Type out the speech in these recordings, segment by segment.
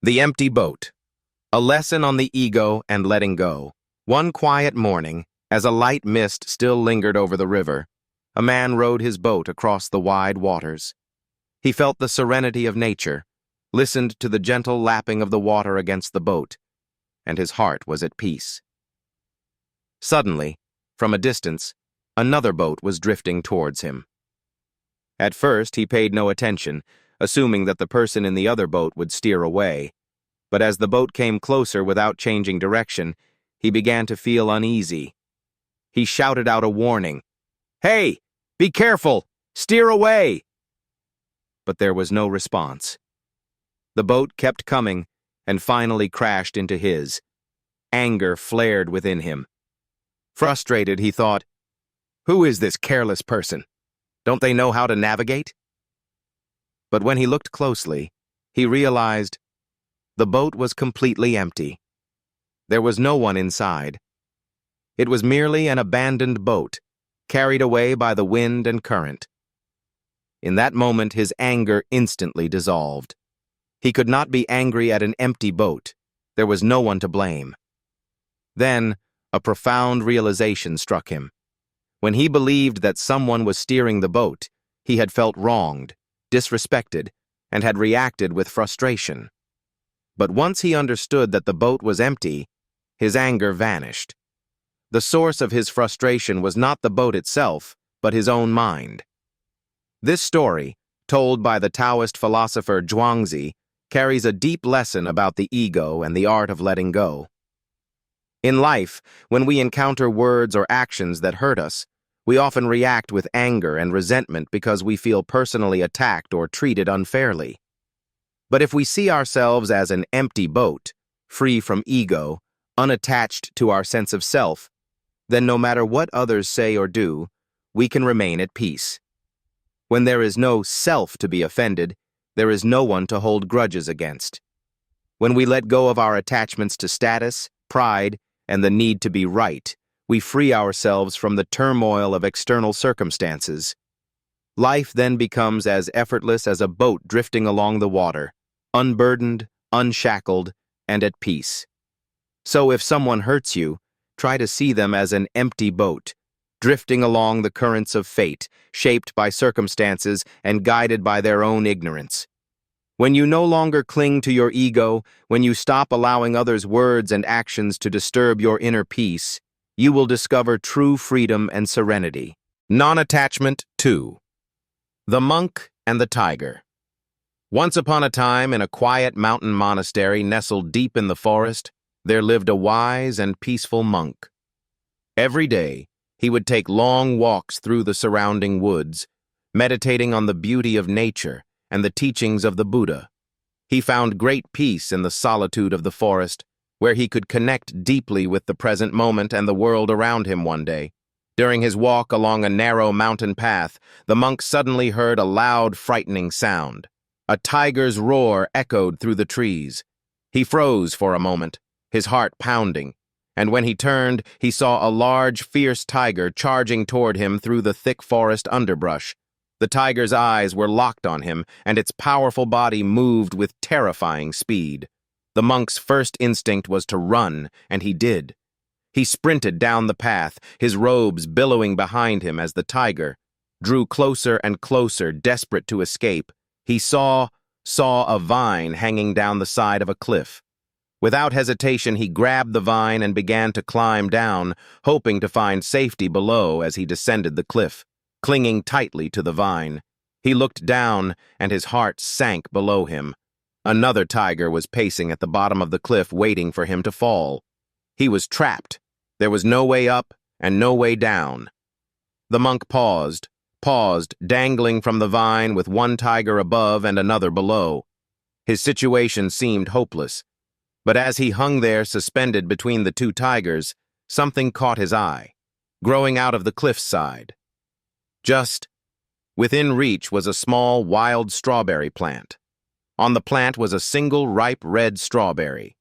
The Empty Boat. A lesson on the ego and letting go. One quiet morning, as a light mist still lingered over the river, a man rowed his boat across the wide waters. He felt the serenity of nature, listened to the gentle lapping of the water against the boat, and his heart was at peace. Suddenly, from a distance, another boat was drifting towards him. At first, he paid no attention, assuming that the person in the other boat would steer away. But as the boat came closer without changing direction, he began to feel uneasy. He shouted out a warning. "Hey, be careful! Steer away!" But there was no response. The boat kept coming and finally crashed into his. Anger flared within him. Frustrated, he thought, "Who is this careless person? Don't they know how to navigate?" But when he looked closely, he realized the boat was completely empty. There was no one inside. It was merely an abandoned boat, carried away by the wind and current. In that moment, his anger instantly dissolved. He could not be angry at an empty boat. There was no one to blame. Then, a profound realization struck him. When he believed that someone was steering the boat, he had felt wronged, disrespected, and had reacted with frustration. But once he understood that the boat was empty, his anger vanished. The source of his frustration was not the boat itself, but his own mind. This story, told by the Taoist philosopher Zhuangzi, carries a deep lesson about the ego and the art of letting go. In life, when we encounter words or actions that hurt us, we often react with anger and resentment because we feel personally attacked or treated unfairly. But if we see ourselves as an empty boat, free from ego, unattached to our sense of self, then no matter what others say or do, we can remain at peace. When there is no self to be offended, there is no one to hold grudges against. When we let go of our attachments to status, pride, and the need to be right, we free ourselves from the turmoil of external circumstances. Life then becomes as effortless as a boat drifting along the water, unburdened, unshackled, and at peace. So if someone hurts you, try to see them as an empty boat, drifting along the currents of fate, shaped by circumstances and guided by their own ignorance. When you no longer cling to your ego, when you stop allowing others' words and actions to disturb your inner peace, you will discover true freedom and serenity. Non-attachment 2. The Monk and the Tiger. Once upon a time, in a quiet mountain monastery nestled deep in the forest, there lived a wise and peaceful monk. Every day, he would take long walks through the surrounding woods, meditating on the beauty of nature and the teachings of the Buddha. He found great peace in the solitude of the forest, where he could connect deeply with the present moment and the world around him one day. During his walk along a narrow mountain path, the monk suddenly heard a loud, frightening sound. A tiger's roar echoed through the trees. He froze for a moment, his heart pounding, and when he turned, he saw a large, fierce tiger charging toward him through the thick forest underbrush. The tiger's eyes were locked on him, and its powerful body moved with terrifying speed. The monk's first instinct was to run, and he did. He sprinted down the path, his robes billowing behind him as the tiger drew closer and closer, desperate to escape. He saw a vine hanging down the side of a cliff. Without hesitation, he grabbed the vine and began to climb down, hoping to find safety below as he descended the cliff. Clinging tightly to the vine, he looked down, and his heart sank below him. Another tiger was pacing at the bottom of the cliff, waiting for him to fall. He was trapped. There was no way up and no way down. The monk paused, dangling from the vine with one tiger above and another below. His situation seemed hopeless. But as he hung there suspended between the two tigers, something caught his eye, growing out of the cliff's side. Just within reach was a small, wild strawberry plant. On the plant was a single ripe red strawberry.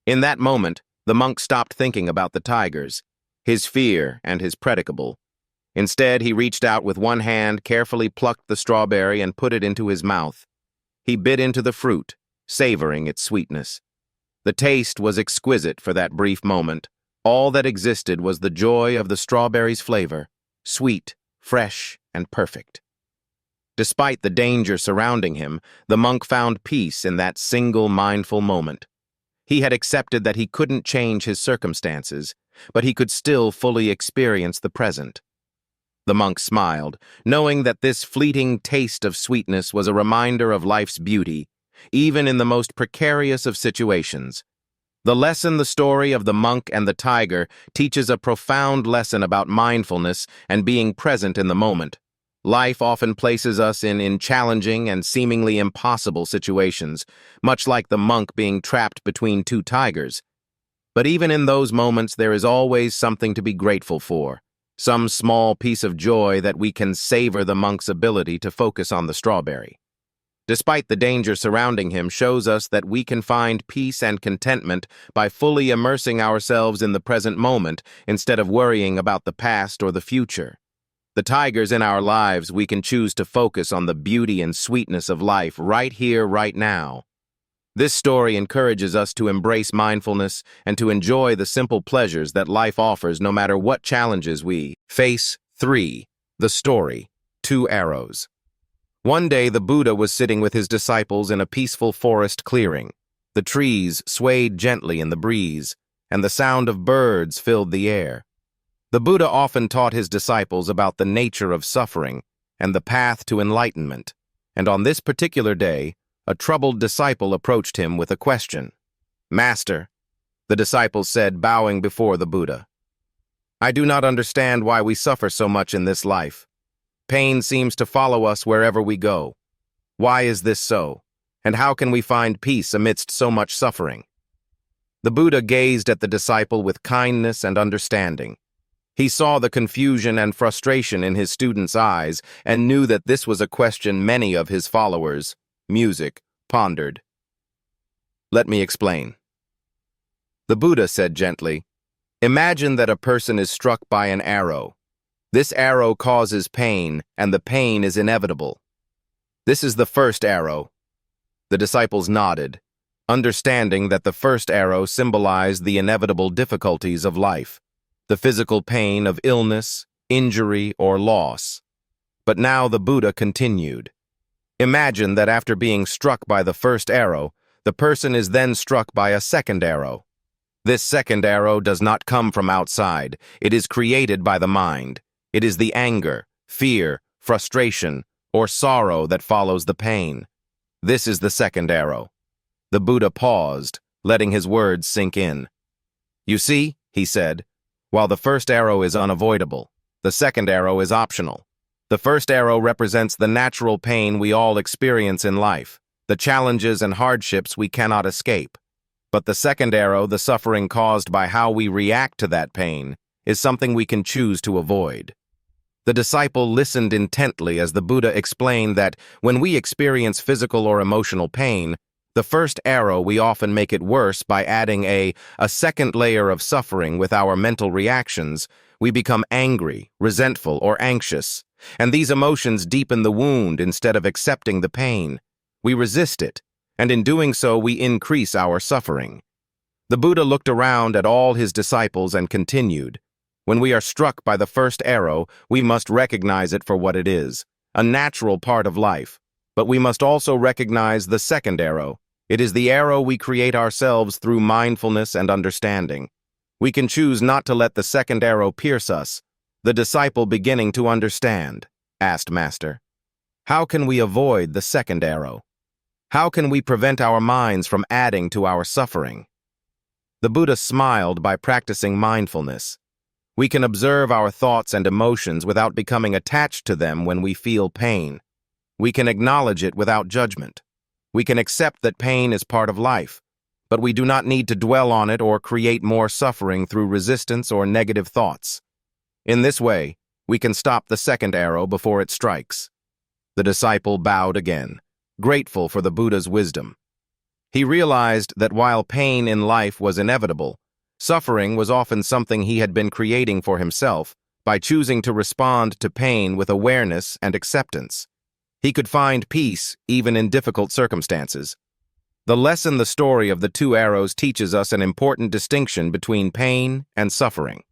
In that moment, the monk stopped thinking about the tigers, his fear, and his predicable. Instead, he reached out with one hand, carefully plucked the strawberry, and put it into his mouth. He bit into the fruit, savoring its sweetness. The taste was exquisite for that brief moment. All that existed was the joy of the strawberry's flavor, sweet, fresh, and perfect. Despite the danger surrounding him, the monk found peace in that single mindful moment. He had accepted that he couldn't change his circumstances, but he could still fully experience the present. The monk smiled, knowing that this fleeting taste of sweetness was a reminder of life's beauty, even in the most precarious of situations. The story of the monk and the tiger teaches a profound lesson about mindfulness and being present in the moment. Life often places us in challenging and seemingly impossible situations, much like the monk being trapped between two tigers. But even in those moments, there is always something to be grateful for, some small piece of joy that we can savor. The monk's ability to focus on the strawberry, despite the danger surrounding him, shows us that we can find peace and contentment by fully immersing ourselves in the present moment instead of worrying about the past or the future. The tigers in our lives, we can choose to focus on the beauty and sweetness of life right here, right now. This story encourages us to embrace mindfulness and to enjoy the simple pleasures that life offers no matter what challenges we face. 3. The story, 2 arrows. One day the Buddha was sitting with his disciples in a peaceful forest clearing. The trees swayed gently in the breeze, and the sound of birds filled the air. The Buddha often taught his disciples about the nature of suffering and the path to enlightenment, and on this particular day, a troubled disciple approached him with a question. "Master," the disciple said, bowing before the Buddha, "I do not understand why we suffer so much in this life. Pain seems to follow us wherever we go. Why is this so? And how can we find peace amidst so much suffering?" The Buddha gazed at the disciple with kindness and understanding. He saw the confusion and frustration in his student's eyes and knew that this was a question many of his followers, pondered. "Let me explain." The Buddha said gently, "Imagine that a person is struck by an arrow. This arrow causes pain, and the pain is inevitable. This is the first arrow." The disciples nodded, understanding that the first arrow symbolized the inevitable difficulties of life, the physical pain of illness, injury, or loss. But now the Buddha continued. Imagine that after being struck by the first arrow, the person is then struck by a second arrow. This second arrow does not come from outside. It is created by the mind. It is the anger, fear, frustration, or sorrow that follows the pain. This is the second arrow. The Buddha paused, letting his words sink in. "You see," he said, "while the first arrow is unavoidable, the second arrow is optional. The first arrow represents the natural pain we all experience in life, the challenges and hardships we cannot escape. But the second arrow, the suffering caused by how we react to that pain, is something we can choose to avoid." The disciple listened intently as the Buddha explained that when we experience physical or emotional pain, the first arrow, we often make it worse by adding a second layer of suffering with our mental reactions. We become angry, resentful, or anxious, and these emotions deepen the wound instead of accepting the pain. We resist it, and in doing so, we increase our suffering. The Buddha looked around at all his disciples and continued, "When we are struck by the first arrow, we must recognize it for what it is, a natural part of life. But we must also recognize the second arrow. It is the arrow we create ourselves through mindfulness and understanding. We can choose not to let the second arrow pierce us." The disciple, beginning to understand, asked, "Master, how can we avoid the second arrow? How can we prevent our minds from adding to our suffering?" The Buddha smiled. By practicing mindfulness, we can observe our thoughts and emotions without becoming attached to them. When we feel pain, we can acknowledge it without judgment. We can accept that pain is part of life, but we do not need to dwell on it or create more suffering through resistance or negative thoughts. In this way, we can stop the second arrow before it strikes. The disciple bowed again, grateful for the Buddha's wisdom. He realized that while pain in life was inevitable, suffering was often something he had been creating for himself. By choosing to respond to pain with awareness and acceptance, he could find peace even in difficult circumstances. The lesson the story of the two arrows teaches us an important distinction between pain and suffering.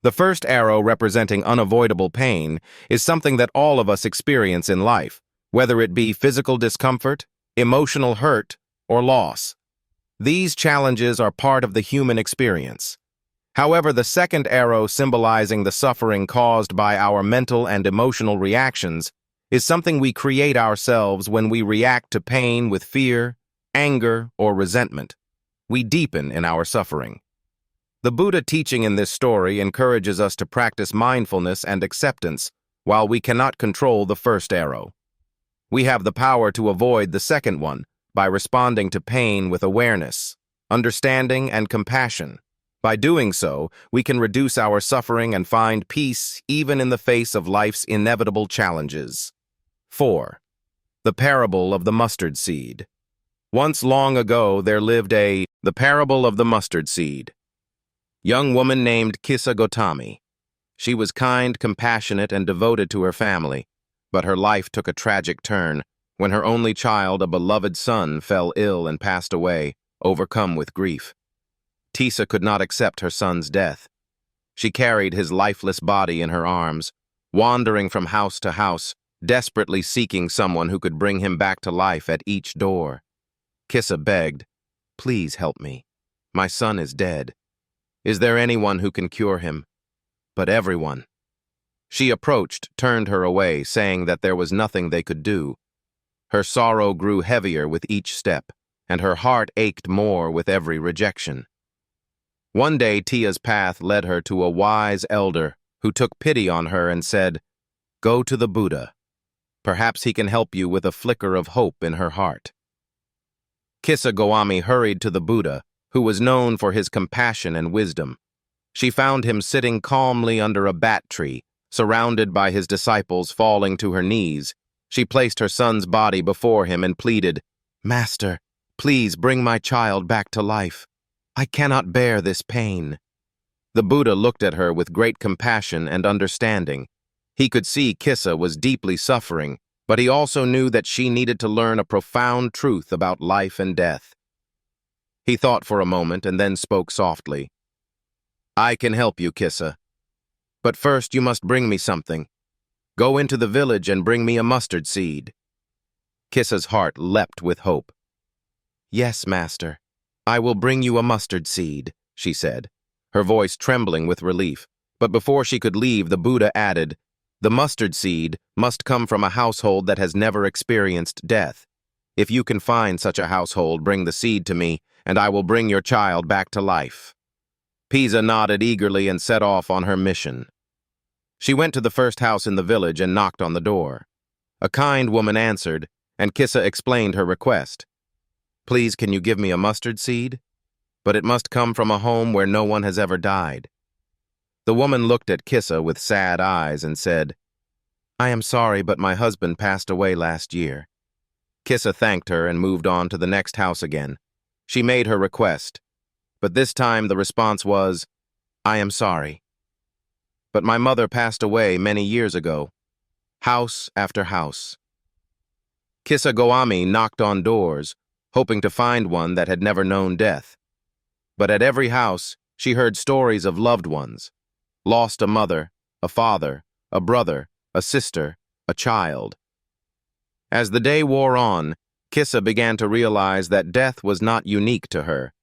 The first arrow, representing unavoidable pain, is something that all of us experience in life, whether it be physical discomfort, emotional hurt, or loss. These challenges are part of the human experience. However, the second arrow, symbolizing the suffering caused by our mental and emotional reactions, is something we create ourselves when we react to pain with fear, anger, or resentment. We deepen in our suffering. The Buddha teaching in this story encourages us to practice mindfulness and acceptance while we cannot control the first arrow. We have the power to avoid the second one by responding to pain with awareness, understanding, and compassion. By doing so, we can reduce our suffering and find peace even in the face of life's inevitable challenges. 4. The Parable of the Mustard Seed. Once long ago, there lived the Parable of the Mustard Seed. Young woman named Kissa Gotami. She was kind, compassionate, and devoted to her family, but her life took a tragic turn when her only child, a beloved son, fell ill and passed away, overcome with grief. Tisa could not accept her son's death. She carried his lifeless body in her arms, wandering from house to house, desperately seeking someone who could bring him back to life at each door. Kissa begged, "Please help me. My son is dead. Is there anyone who can cure him?" But everyone. She approached, turned her away, saying that there was nothing they could do. Her sorrow grew heavier with each step, and her heart ached more with every rejection. One day, Tia's path led her to a wise elder who took pity on her and said, "Go to the Buddha. Perhaps he can help you with a flicker of hope in her heart." Kissa Gotami hurried to the Buddha, who was known for his compassion and wisdom. She found him sitting calmly under a bat tree, surrounded by his disciples. Falling to her knees, she placed her son's body before him and pleaded, "Master, please bring my child back to life. I cannot bear this pain." The Buddha looked at her with great compassion and understanding. He could see Kissa was deeply suffering, but he also knew that she needed to learn a profound truth about life and death. He thought for a moment and then spoke softly. "I can help you, Kissa. But first you must bring me something. Go into the village and bring me a mustard seed." Kissa's heart leapt with hope. "Yes, master. I will bring you a mustard seed," she said, her voice trembling with relief. But before she could leave, the Buddha added, "The mustard seed must come from a household that has never experienced death. If you can find such a household, bring the seed to me, and I will bring your child back to life." Pisa nodded eagerly and set off on her mission. She went to the first house in the village and knocked on the door. A kind woman answered, and Kissa explained her request. "Please, can you give me a mustard seed? But it must come from a home where no one has ever died." The woman looked at Kissa with sad eyes and said, "I am sorry, but my husband passed away last year." Kissa thanked her and moved on to the next house again. She made her request, but this time the response was, "I am sorry, but my mother passed away many years ago." House after house. Kissa Gotami knocked on doors, hoping to find one that had never known death. But at every house, she heard stories of loved ones. Lost a mother, a father, a brother, a sister, a child. As the day wore on, Kissa began to realize that death was not unique to her.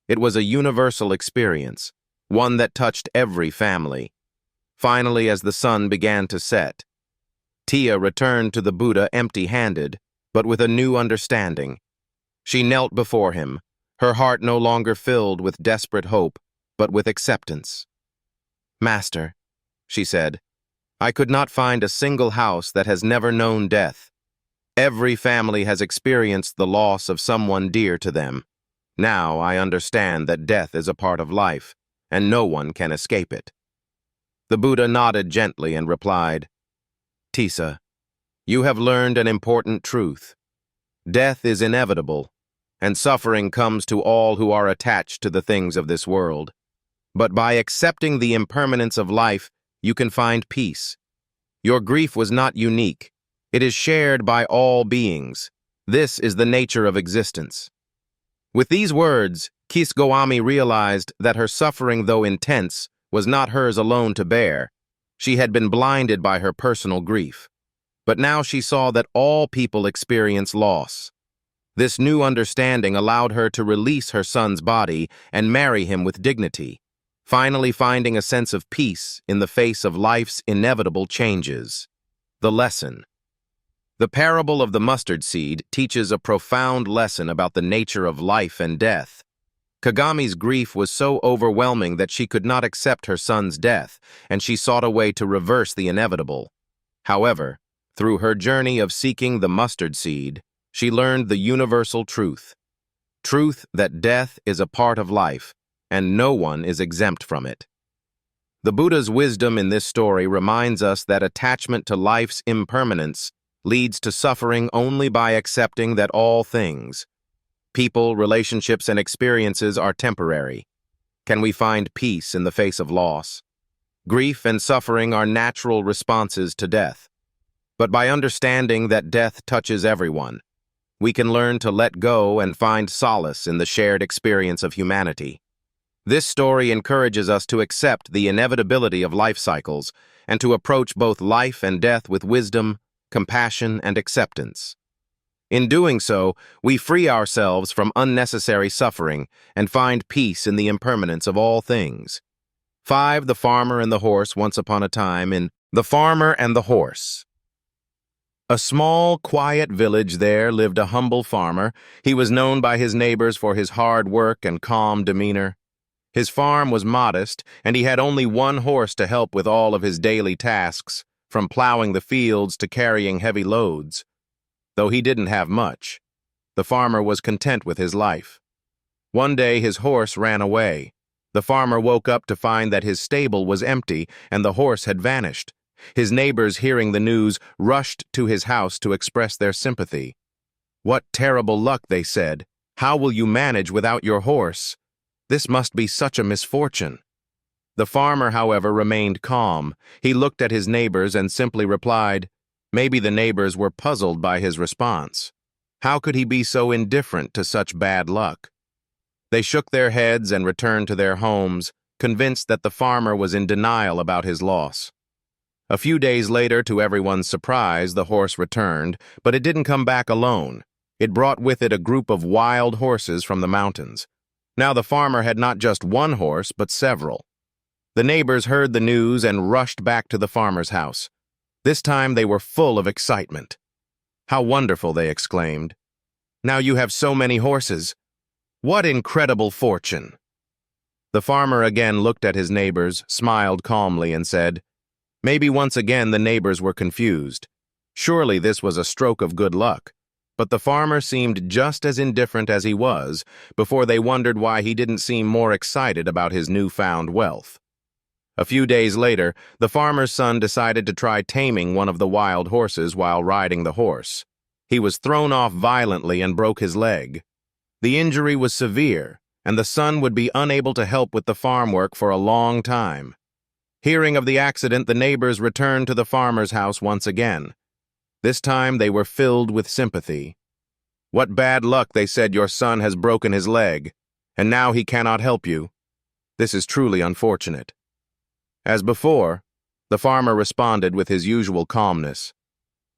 It was a universal experience, one that touched every family. Finally, as the sun began to set, Tia returned to the Buddha empty-handed, but with a new understanding. She knelt before him, her heart no longer filled with desperate hope, but with acceptance. "Master," she said, "I could not find a single house that has never known death. Every family has experienced the loss of someone dear to them. Now I understand that death is a part of life, and no one can escape it." The Buddha nodded gently and replied, "Tisa, you have learned an important truth. Death is inevitable, and suffering comes to all who are attached to the things of this world. But by accepting the impermanence of life, you can find peace. Your grief was not unique. It is shared by all beings. This is the nature of existence. With these words, Kisgoami realized that her suffering, though intense, was not hers alone to bear. She had been blinded by her personal grief. But now she saw that all people experience loss. This new understanding allowed her to release her son's body and marry him with dignity, finally finding a sense of peace in the face of life's inevitable changes. The lesson. The parable of the mustard seed teaches a profound lesson about the nature of life and death. Kagami's grief was so overwhelming that she could not accept her son's death, and she sought a way to reverse the inevitable. However, through her journey of seeking the mustard seed, she learned the universal truth that death is a part of life, and no one is exempt from it. The Buddha's wisdom in this story reminds us that attachment to life's impermanence leads to suffering only by accepting that all things, people, relationships, and experiences are temporary. Can we find peace in the face of loss? Grief and suffering are natural responses to death. But by understanding that death touches everyone, we can learn to let go and find solace in the shared experience of humanity. This story encourages us to accept the inevitability of life cycles and to approach both life and death with wisdom, compassion, and acceptance. In doing so, we free ourselves from unnecessary suffering and find peace in the impermanence of all things. 5. The Farmer and the Horse. Once upon a time in The Farmer and the Horse. A small, quiet village there lived a humble farmer. He was known by his neighbors for his hard work and calm demeanor. His farm was modest, and he had only one horse to help with all of his daily tasks, from plowing the fields to carrying heavy loads. Though he didn't have much, the farmer was content with his life. One day his horse ran away. The farmer woke up to find that his stable was empty and the horse had vanished. His neighbors, hearing the news, rushed to his house to express their sympathy. "What terrible luck," they said. "How will you manage without your horse? This must be such a misfortune." The farmer, however, remained calm. He looked at his neighbors and simply replied. Maybe the neighbors were puzzled by his response. How could he be so indifferent to such bad luck? They shook their heads and returned to their homes, convinced that the farmer was in denial about his loss. A few days later, to everyone's surprise, the horse returned, but it didn't come back alone. It brought with it a group of wild horses from the mountains. Now the farmer had not just one horse, but several. The neighbors heard the news and rushed back to the farmer's house. This time they were full of excitement. "How wonderful," they exclaimed. "Now you have so many horses. What incredible fortune!" The farmer again looked at his neighbors, smiled calmly, and said, Maybe once again the neighbors were confused. Surely this was a stroke of good luck. But the farmer seemed just as indifferent as he was before they wondered why he didn't seem more excited about his newfound wealth. A few days later, the farmer's son decided to try taming one of the wild horses while riding the horse. He was thrown off violently and broke his leg. The injury was severe, and the son would be unable to help with the farm work for a long time. Hearing of the accident, the neighbors returned to the farmer's house once again. This time they were filled with sympathy. "What bad luck," they said, "your son has broken his leg, and now he cannot help you. This is truly unfortunate." As before, the farmer responded with his usual calmness.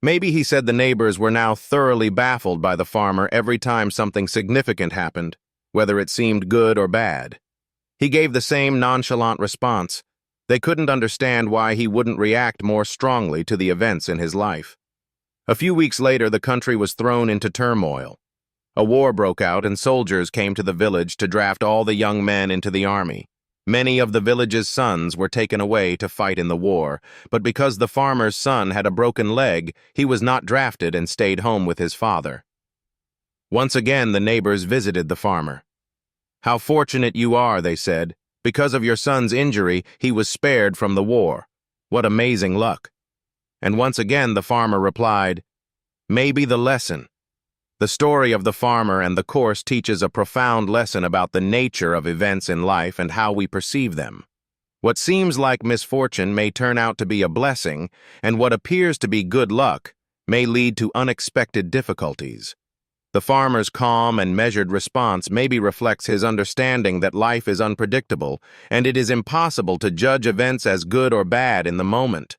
Maybe, he said, the neighbors were now thoroughly baffled by the farmer every time something significant happened, whether it seemed good or bad. He gave the same nonchalant response. They couldn't understand why he wouldn't react more strongly to the events in his life. A few weeks later, the country was thrown into turmoil. A war broke out and soldiers came to the village to draft all the young men into the army. Many of the village's sons were taken away to fight in the war, but because the farmer's son had a broken leg, he was not drafted and stayed home with his father. Once again, the neighbors visited the farmer. "How fortunate you are," they said. "Because of your son's injury, he was spared from the war. What amazing luck." And once again the farmer replied, "Maybe the lesson." The story of the farmer and the course teaches a profound lesson about the nature of events in life and how we perceive them. What seems like misfortune may turn out to be a blessing, and what appears to be good luck may lead to unexpected difficulties. The farmer's calm and measured response maybe reflects his understanding that life is unpredictable and it is impossible to judge events as good or bad in the moment.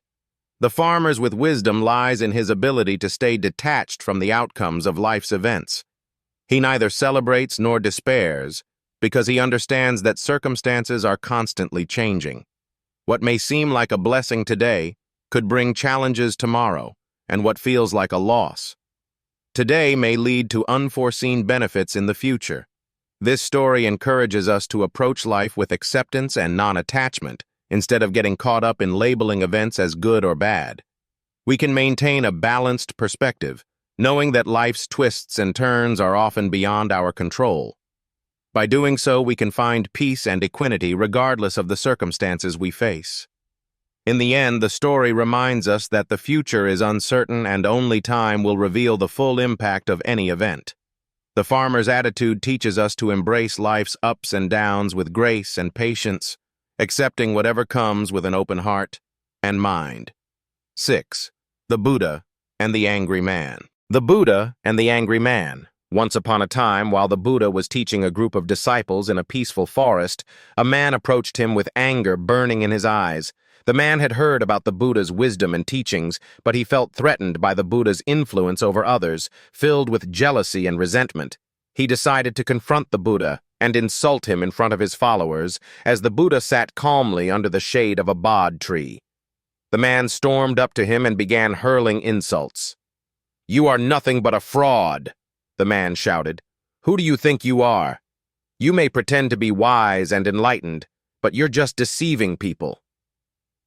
The farmer's with wisdom lies in his ability to stay detached from the outcomes of life's events. He neither celebrates nor despairs because he understands that circumstances are constantly changing. What may seem like a blessing today could bring challenges tomorrow, and what feels like a loss today may lead to unforeseen benefits in the future. This story encourages us to approach life with acceptance and non-attachment, instead of getting caught up in labeling events as good or bad. We can maintain a balanced perspective, knowing that life's twists and turns are often beyond our control. By doing so, we can find peace and equanimity regardless of the circumstances we face. In the end, the story reminds us that the future is uncertain and only time will reveal the full impact of any event. The farmer's attitude teaches us to embrace life's ups and downs with grace and patience, accepting whatever comes with an open heart and mind. 6. The Buddha and the Angry Man. The Buddha and the Angry Man. Once upon a time, while the Buddha was teaching a group of disciples in a peaceful forest, a man approached him with anger burning in his eyes. The man had heard about the Buddha's wisdom and teachings, but he felt threatened by the Buddha's influence over others, filled with jealousy and resentment. He decided to confront the Buddha and insult him in front of his followers as the Buddha sat calmly under the shade of a bod tree. The man stormed up to him and began hurling insults. "You are nothing but a fraud," the man shouted. "Who do you think you are? You may pretend to be wise and enlightened, but you're just deceiving people."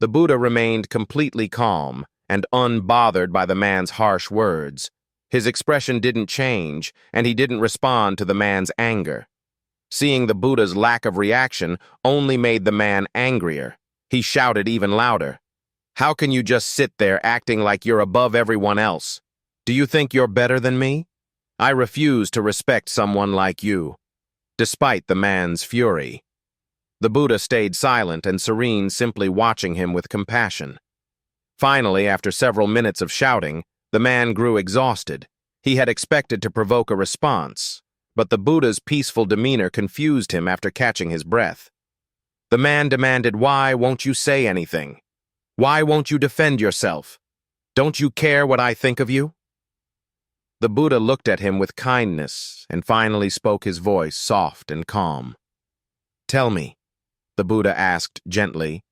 The Buddha remained completely calm and unbothered by the man's harsh words. His expression didn't change, and he didn't respond to the man's anger. Seeing the Buddha's lack of reaction only made the man angrier. He shouted even louder. "How can you just sit there acting like you're above everyone else? Do you think you're better than me? I refuse to respect someone like you." Despite the man's fury, the Buddha stayed silent and serene, simply watching him with compassion. Finally, after several minutes of shouting, the man grew exhausted. He had expected to provoke a response, but the Buddha's peaceful demeanor confused him after catching his breath. The man demanded, "Why won't you say anything? Why won't you defend yourself? Don't you care what I think of you?" The Buddha looked at him with kindness and finally spoke, his voice soft and calm. "Tell me," the Buddha asked gently,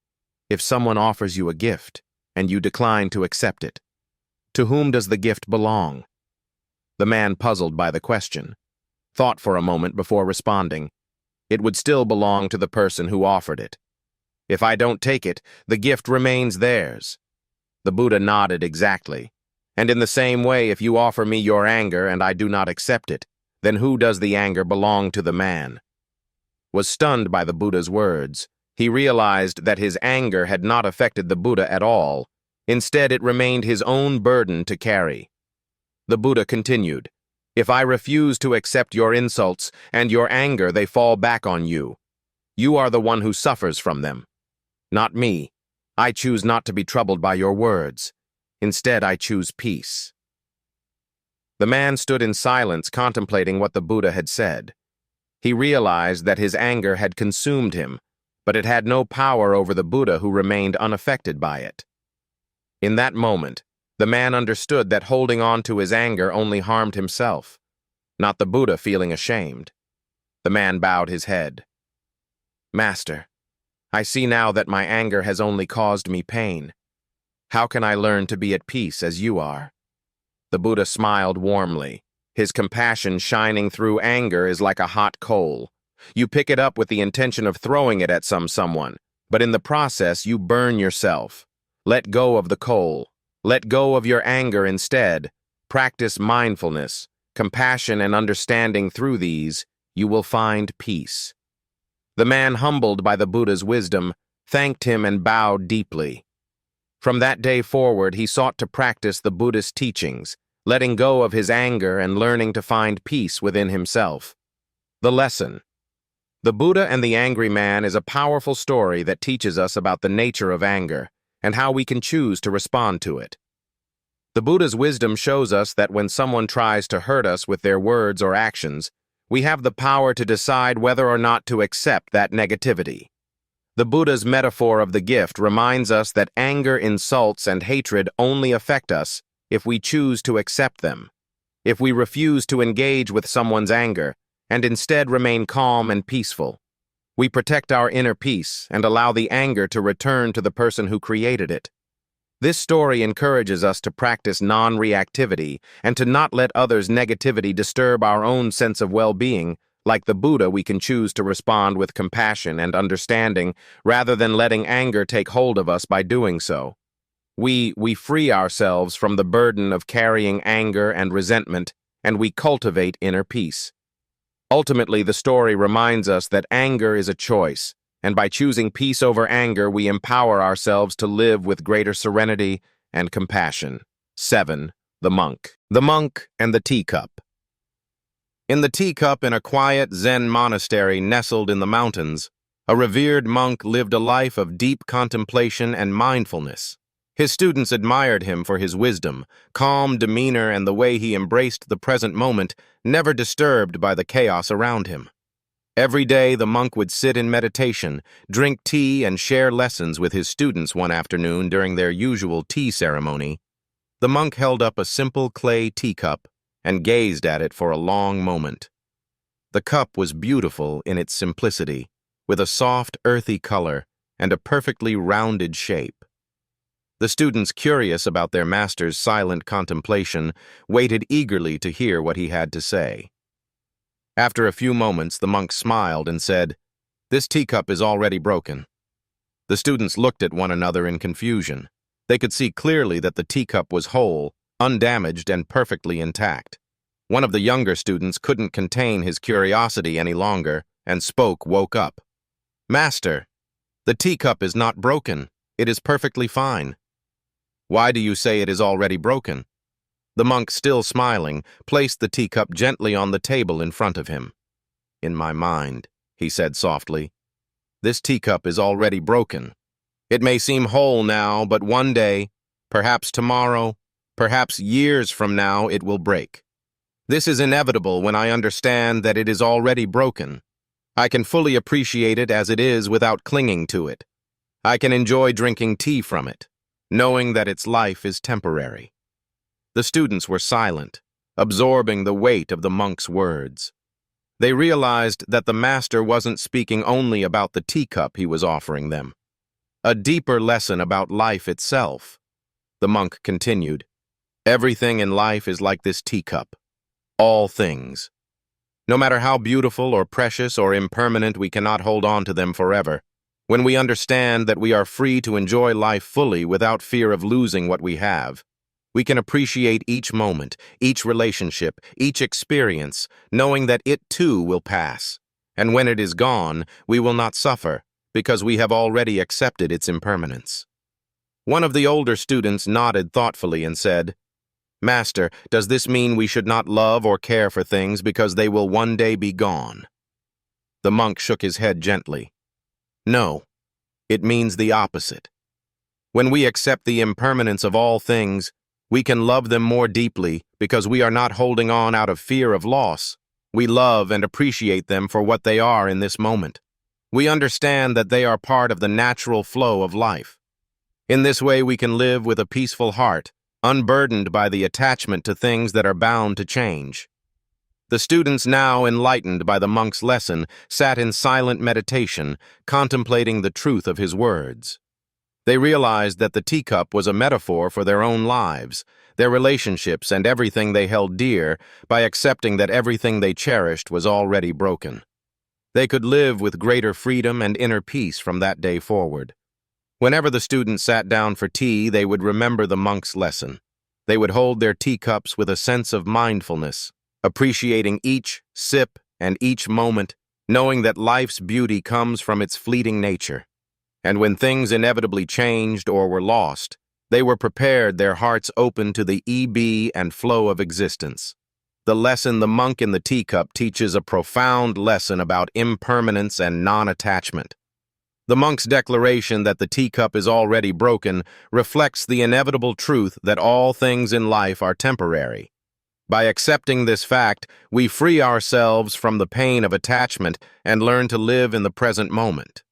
"if someone offers you a gift and you decline to accept it, to whom does the gift belong?" The man, puzzled by the question, thought for a moment before responding. "It would still belong to the person who offered it. If I don't take it, the gift remains theirs." The Buddha nodded exactly. "And in the same way, if you offer me your anger and I do not accept it, then who does the anger belong to?" The man was stunned by the Buddha's words. He realized that his anger had not affected the Buddha at all. Instead, it remained his own burden to carry. The Buddha continued, "If I refuse to accept your insults and your anger, they fall back on you. You are the one who suffers from them. Not me. I choose not to be troubled by your words. Instead, I choose peace." The man stood in silence, contemplating what the Buddha had said. He realized that his anger had consumed him, but it had no power over the Buddha, who remained unaffected by it. In that moment, the man understood that holding on to his anger only harmed himself, not the Buddha feeling ashamed. The man bowed his head. "Master, I see now that my anger has only caused me pain. How can I learn to be at peace as you are?" The Buddha smiled warmly. His compassion shining through anger is like a hot coal. You pick it up with the intention of throwing it at someone, but in the process you burn yourself. Let go of the coal. Let go of your anger instead. Practice mindfulness, compassion, and understanding. Through these, you will find peace. The man, humbled by the Buddha's wisdom, thanked him and bowed deeply. From that day forward, he sought to practice the Buddhist teachings, letting go of his anger and learning to find peace within himself. The lesson. The Buddha and the Angry Man is a powerful story that teaches us about the nature of anger and how we can choose to respond to it. The Buddha's wisdom shows us that when someone tries to hurt us with their words or actions, we have the power to decide whether or not to accept that negativity. The Buddha's metaphor of the gift reminds us that anger, insults, and hatred only affect us if we choose to accept them. If we refuse to engage with someone's anger and instead remain calm and peaceful, we protect our inner peace and allow the anger to return to the person who created it. This story encourages us to practice non-reactivity and to not let others' negativity disturb our own sense of well-being. Like the Buddha, we can choose to respond with compassion and understanding rather than letting anger take hold of us by doing so. We free ourselves from the burden of carrying anger and resentment, and we cultivate inner peace. Ultimately, the story reminds us that anger is a choice, and by choosing peace over anger, we empower ourselves to live with greater serenity and compassion. 7. The Monk. The Monk and the Teacup. In the teacup in a quiet Zen monastery nestled in the mountains, a revered monk lived a life of deep contemplation and mindfulness. His students admired him for his wisdom, calm demeanor, and the way he embraced the present moment, never disturbed by the chaos around him. Every day, the monk would sit in meditation, drink tea, and share lessons with his students one afternoon during their usual tea ceremony. The monk held up a simple clay teacup and gazed at it for a long moment. The cup was beautiful in its simplicity, with a soft, earthy color and a perfectly rounded shape. The students, curious about their master's silent contemplation, waited eagerly to hear what he had to say. After a few moments, the monk smiled and said, "This teacup is already broken." The students looked at one another in confusion. They could see clearly that the teacup was whole, undamaged, and perfectly intact. One of the younger students couldn't contain his curiosity any longer and woke up. "Master, the teacup is not broken. It is perfectly fine." "Why do you say it is already broken?" The monk, still smiling, placed the teacup gently on the table in front of him. "In my mind," he said softly, "this teacup is already broken. It may seem whole now, but one day, perhaps tomorrow, perhaps years from now, it will break. This is inevitable when I understand that it is already broken. I can fully appreciate it as it is without clinging to it. I can enjoy drinking tea from it, knowing that its life is temporary." The students were silent, absorbing the weight of the monk's words. They realized that the master wasn't speaking only about the teacup he was offering them. A deeper lesson about life itself. The monk continued, "Everything in life is like this teacup. All things. No matter how beautiful or precious or impermanent, we cannot hold on to them forever. When we understand that we are free to enjoy life fully without fear of losing what we have, we can appreciate each moment, each relationship, each experience, knowing that it too will pass. And when it is gone, we will not suffer, because we have already accepted its impermanence." One of the older students nodded thoughtfully and said, "Master, does this mean we should not love or care for things because they will one day be gone?" The monk shook his head gently. "No, it means the opposite. When we accept the impermanence of all things, we can love them more deeply because we are not holding on out of fear of loss. We love and appreciate them for what they are in this moment. We understand that they are part of the natural flow of life. In this way, we can live with a peaceful heart, unburdened by the attachment to things that are bound to change." The students, now enlightened by the monk's lesson, sat in silent meditation, contemplating the truth of his words. They realized that the teacup was a metaphor for their own lives, their relationships, and everything they held dear, by accepting that everything they cherished was already broken. They could live with greater freedom and inner peace from that day forward. Whenever the students sat down for tea, they would remember the monk's lesson. They would hold their teacups with a sense of mindfulness, appreciating each sip and each moment, knowing that life's beauty comes from its fleeting nature. And when things inevitably changed or were lost, they were prepared, their hearts open to the ebb and flow of existence. The lesson, The Monk in the Teacup, teaches a profound lesson about impermanence and non-attachment. The monk's declaration that the teacup is already broken reflects the inevitable truth that all things in life are temporary. By accepting this fact, we free ourselves from the pain of attachment and learn to live in the present moment.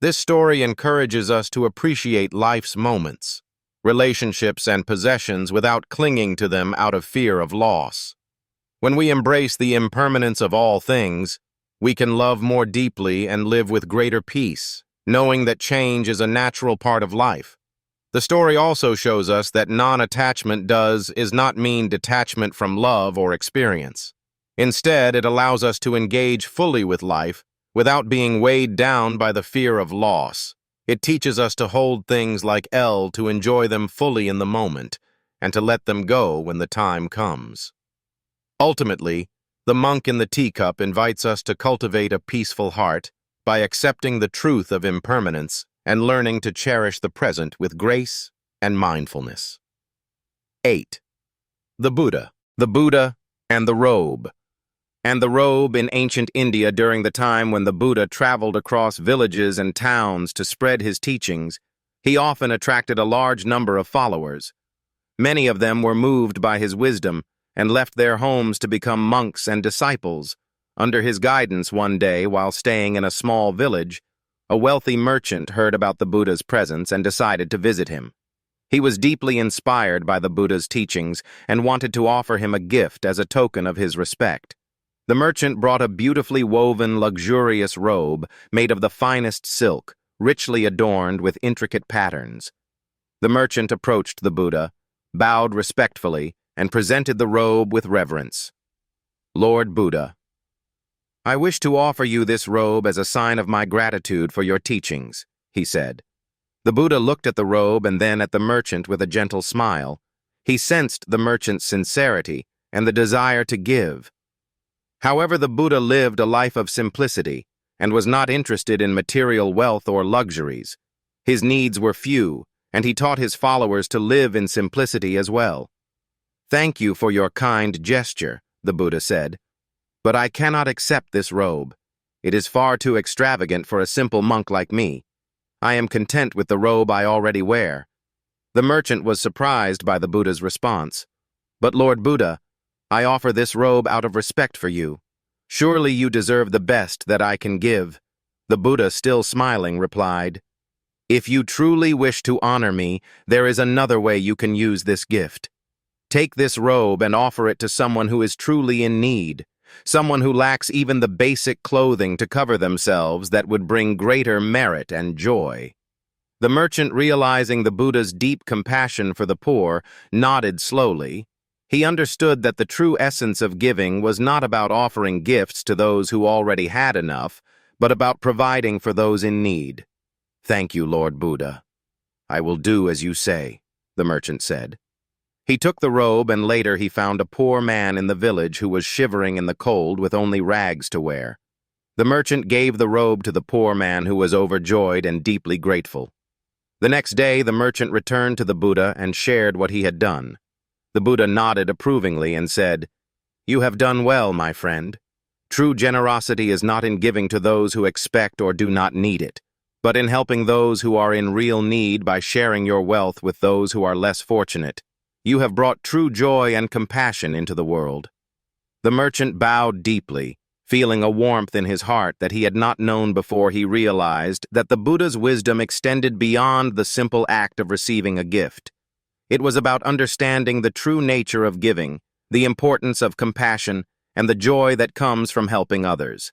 This story encourages us to appreciate life's moments, relationships, and possessions without clinging to them out of fear of loss. When we embrace the impermanence of all things, we can love more deeply and live with greater peace, knowing that change is a natural part of life. The story also shows us that non-attachment does not mean detachment from love or experience. Instead, it allows us to engage fully with life without being weighed down by the fear of loss. It teaches us to hold things like to enjoy them fully in the moment, and to let them go when the time comes. Ultimately, the monk in the teacup invites us to cultivate a peaceful heart by accepting the truth of impermanence and learning to cherish the present with grace and mindfulness. 8. The Buddha. The Buddha and the robe. And the robe in ancient India during the time when the Buddha traveled across villages and towns to spread his teachings, he often attracted a large number of followers. Many of them were moved by his wisdom and left their homes to become monks and disciples. Under his guidance one day, while staying in a small village, a wealthy merchant heard about the Buddha's presence and decided to visit him. He was deeply inspired by the Buddha's teachings and wanted to offer him a gift as a token of his respect. The merchant brought a beautifully woven, luxurious robe made of the finest silk, richly adorned with intricate patterns. The merchant approached the Buddha, bowed respectfully, and presented the robe with reverence. "Lord Buddha, I wish to offer you this robe as a sign of my gratitude for your teachings," he said. The Buddha looked at the robe and then at the merchant with a gentle smile. He sensed the merchant's sincerity and the desire to give. However, the Buddha lived a life of simplicity and was not interested in material wealth or luxuries. His needs were few, and he taught his followers to live in simplicity as well. "Thank you for your kind gesture," the Buddha said, "but I cannot accept this robe. It is far too extravagant for a simple monk like me. I am content with the robe I already wear." The merchant was surprised by the Buddha's response. "But Lord Buddha, I offer this robe out of respect for you. Surely you deserve the best that I can give." The Buddha, still smiling, replied, "If you truly wish to honor me, there is another way you can use this gift. Take this robe and offer it to someone who is truly in need, someone who lacks even the basic clothing to cover themselves that would bring greater merit and joy." The merchant, realizing the Buddha's deep compassion for the poor, nodded slowly. He understood that the true essence of giving was not about offering gifts to those who already had enough, but about providing for those in need. "Thank you, Lord Buddha. I will do as you say," the merchant said. He took the robe, and later he found a poor man in the village who was shivering in the cold with only rags to wear. The merchant gave the robe to the poor man, who was overjoyed and deeply grateful. The next day, the merchant returned to the Buddha and shared what he had done. The Buddha nodded approvingly and said, "You have done well, my friend. True generosity is not in giving to those who expect or do not need it, but in helping those who are in real need by sharing your wealth with those who are less fortunate. You have brought true joy and compassion into the world." The merchant bowed deeply, feeling a warmth in his heart that he had not known before he realized that the Buddha's wisdom extended beyond the simple act of receiving a gift. It was about understanding the true nature of giving, the importance of compassion, and the joy that comes from helping others.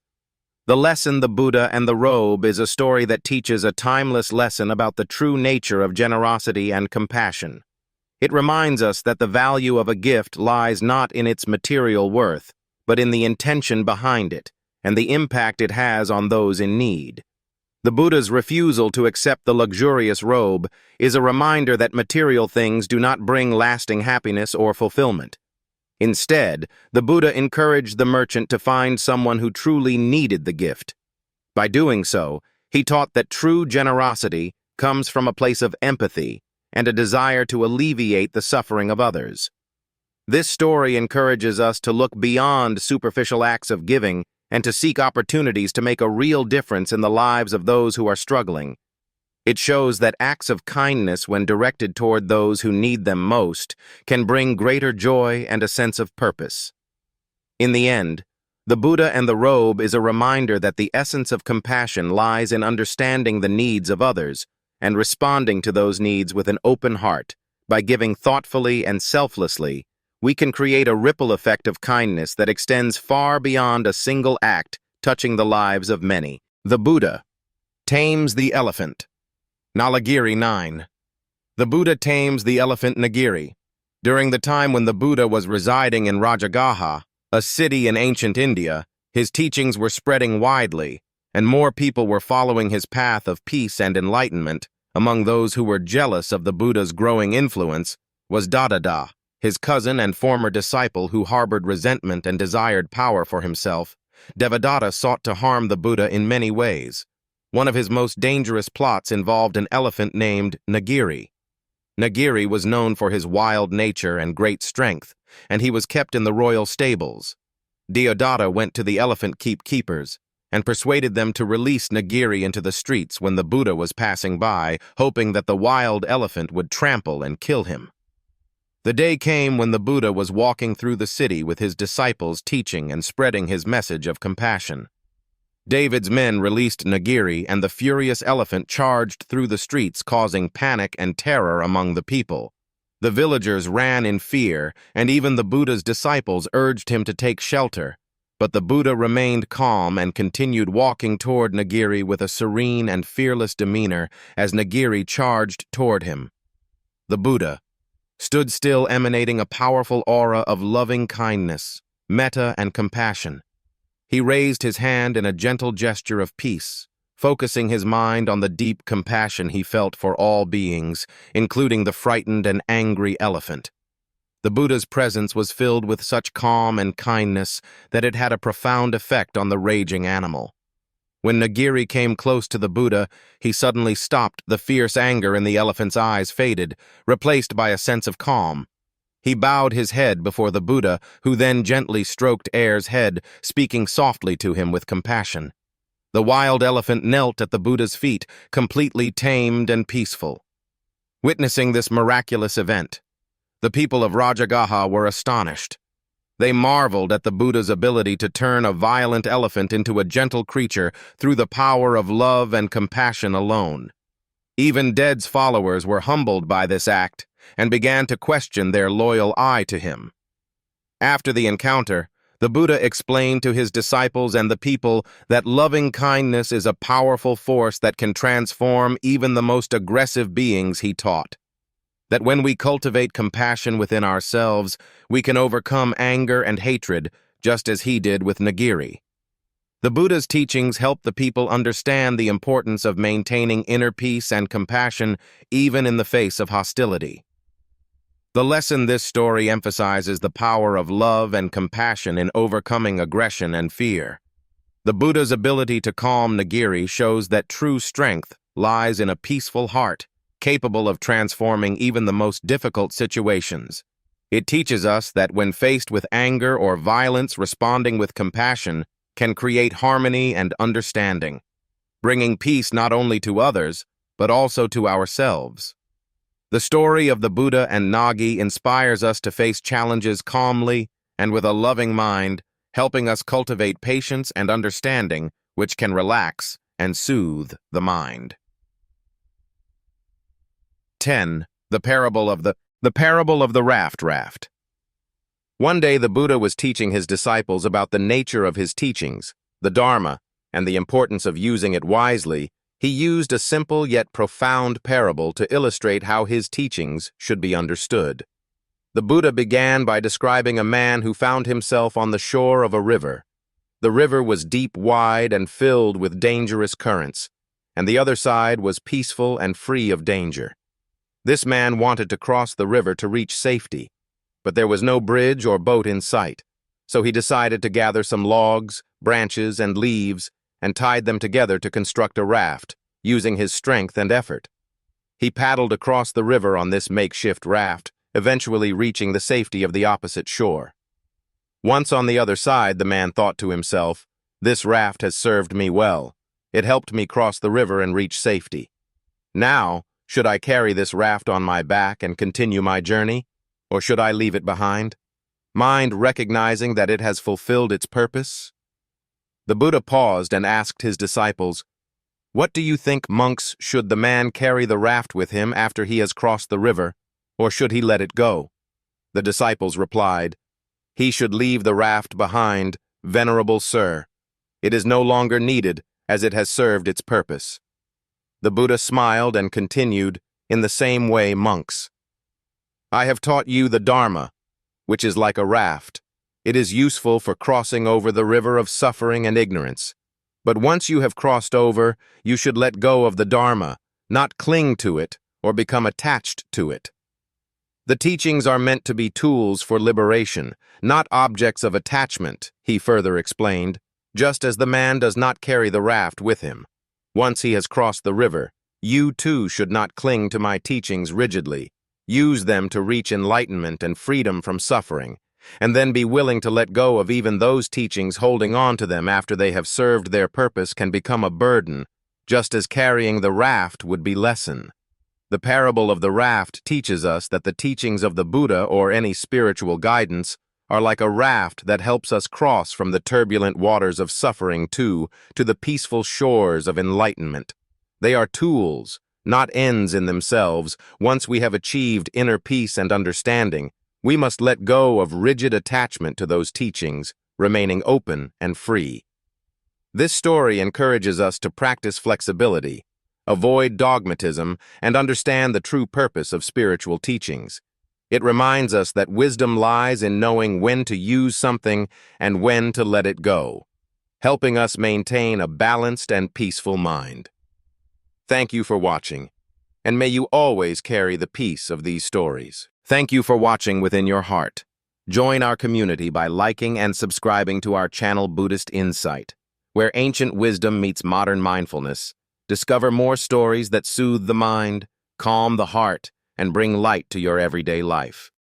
The lesson, The Buddha and the Robe, is a story that teaches a timeless lesson about the true nature of generosity and compassion. It reminds us that the value of a gift lies not in its material worth, but in the intention behind it, and the impact it has on those in need. The Buddha's refusal to accept the luxurious robe is a reminder that material things do not bring lasting happiness or fulfillment. Instead, the Buddha encouraged the merchant to find someone who truly needed the gift. By doing so, he taught that true generosity comes from a place of empathy and a desire to alleviate the suffering of others. This story encourages us to look beyond superficial acts of giving and to seek opportunities to make a real difference in the lives of those who are struggling. It shows that acts of kindness, when directed toward those who need them most, can bring greater joy and a sense of purpose. In the end, the Buddha and the robe is a reminder that the essence of compassion lies in understanding the needs of others and responding to those needs with an open heart. By giving thoughtfully and selflessly, we can create a ripple effect of kindness that extends far beyond a single act, touching the lives of many. The Buddha tames the elephant. Nalagiri 9. The Buddha tames the elephant Nagiri. During the time when the Buddha was residing in Rajagaha, a city in ancient India, his teachings were spreading widely, and more people were following his path of peace and enlightenment. Among those who were jealous of the Buddha's growing influence was Dadada, his cousin and former disciple who harbored resentment and desired power for himself. Devadatta sought to harm the Buddha in many ways. One of his most dangerous plots involved an elephant named Nagiri. Nagiri was known for his wild nature and great strength, and he was kept in the royal stables. Deodatta went to the elephant keepers and persuaded them to release Nagiri into the streets when the Buddha was passing by, hoping that the wild elephant would trample and kill him. The day came when the Buddha was walking through the city with his disciples, teaching and spreading his message of compassion. David's men released Nagiri, and the furious elephant charged through the streets, causing panic and terror among the people. The villagers ran in fear, and even the Buddha's disciples urged him to take shelter. But the Buddha remained calm and continued walking toward Nagiri with a serene and fearless demeanor as Nagiri charged toward him. The Buddha stood still, emanating a powerful aura of loving kindness, metta, and compassion. He raised his hand in a gentle gesture of peace, focusing his mind on the deep compassion he felt for all beings, including the frightened and angry elephant. The Buddha's presence was filled with such calm and kindness that it had a profound effect on the raging animal. When Nagiri came close to the Buddha, he suddenly stopped. The fierce anger in the elephant's eyes faded, replaced by a sense of calm. He bowed his head before the Buddha, who then gently stroked Air's head, speaking softly to him with compassion. The wild elephant knelt at the Buddha's feet, completely tamed and peaceful. Witnessing this miraculous event, the people of Rajagaha were astonished. They marveled at the Buddha's ability to turn a violent elephant into a gentle creature through the power of love and compassion alone. Even Dead's followers were humbled by this act and began to question their loyal eye to him. After the encounter, the Buddha explained to his disciples and the people that loving kindness is a powerful force that can transform even the most aggressive beings. He taught that when we cultivate compassion within ourselves, we can overcome anger and hatred, just as he did with Nagiri. The Buddha's teachings help the people understand the importance of maintaining inner peace and compassion even in the face of hostility. The lesson this story emphasizes the power of love and compassion in overcoming aggression and fear. The Buddha's ability to calm Nagiri shows that true strength lies in a peaceful heart, capable of transforming even the most difficult situations. It teaches us that when faced with anger or violence, responding with compassion can create harmony and understanding, bringing peace not only to others, but also to ourselves. The story of the Buddha and Nagi inspires us to face challenges calmly and with a loving mind, helping us cultivate patience and understanding, which can relax and soothe the mind. 10. The parable of the raft. One day the Buddha was teaching his disciples about the nature of his teachings, the Dharma, and the importance of using it wisely. He used a simple yet profound parable to illustrate how his teachings should be understood. The Buddha began by describing a man who found himself on the shore of a river. The river was deep, wide, and filled with dangerous currents, and the other side was peaceful and free of danger. This man wanted to cross the river to reach safety, but there was no bridge or boat in sight, so he decided to gather some logs, branches, and leaves and tied them together to construct a raft, using his strength and effort. He paddled across the river on this makeshift raft, eventually reaching the safety of the opposite shore. Once on the other side, the man thought to himself, This raft has served me well. It helped me cross the river and reach safety. Now, should I carry this raft on my back and continue my journey, or should I leave it behind? Mind recognizing that it has fulfilled its purpose? The Buddha paused and asked his disciples, "What do you think, monks, should the man carry the raft with him after he has crossed the river, or should he let it go?" The disciples replied, "He should leave the raft behind, venerable sir. It is no longer needed, as it has served its purpose." The Buddha smiled and continued, "In the same way, monks. I have taught you the Dharma, which is like a raft. It is useful for crossing over the river of suffering and ignorance. But once you have crossed over, you should let go of the Dharma, not cling to it or become attached to it. The teachings are meant to be tools for liberation, not objects of attachment," he further explained, "just as the man does not carry the raft with him. Once he has crossed the river, you too should not cling to my teachings rigidly. Use them to reach enlightenment and freedom from suffering, and then be willing to let go of even those teachings. Holding on to them after they have served their purpose can become a burden, just as carrying the raft would be lesson. The parable of the raft teaches us that the teachings of the Buddha or any spiritual guidance are like a raft that helps us cross from the turbulent waters of suffering to the peaceful shores of enlightenment. They are tools, not ends in themselves. Once we have achieved inner peace and understanding, we must let go of rigid attachment to those teachings, remaining open and free. This story encourages us to practice flexibility, avoid dogmatism, and understand the true purpose of spiritual teachings. It reminds us that wisdom lies in knowing when to use something and when to let it go, helping us maintain a balanced and peaceful mind. Thank you for watching, and may you always carry the peace of these stories. Thank you for watching within your heart. Join our community by liking and subscribing to our channel Buddhist Insight, where ancient wisdom meets modern mindfulness. Discover more stories that soothe the mind, calm the heart, and bring light to your everyday life.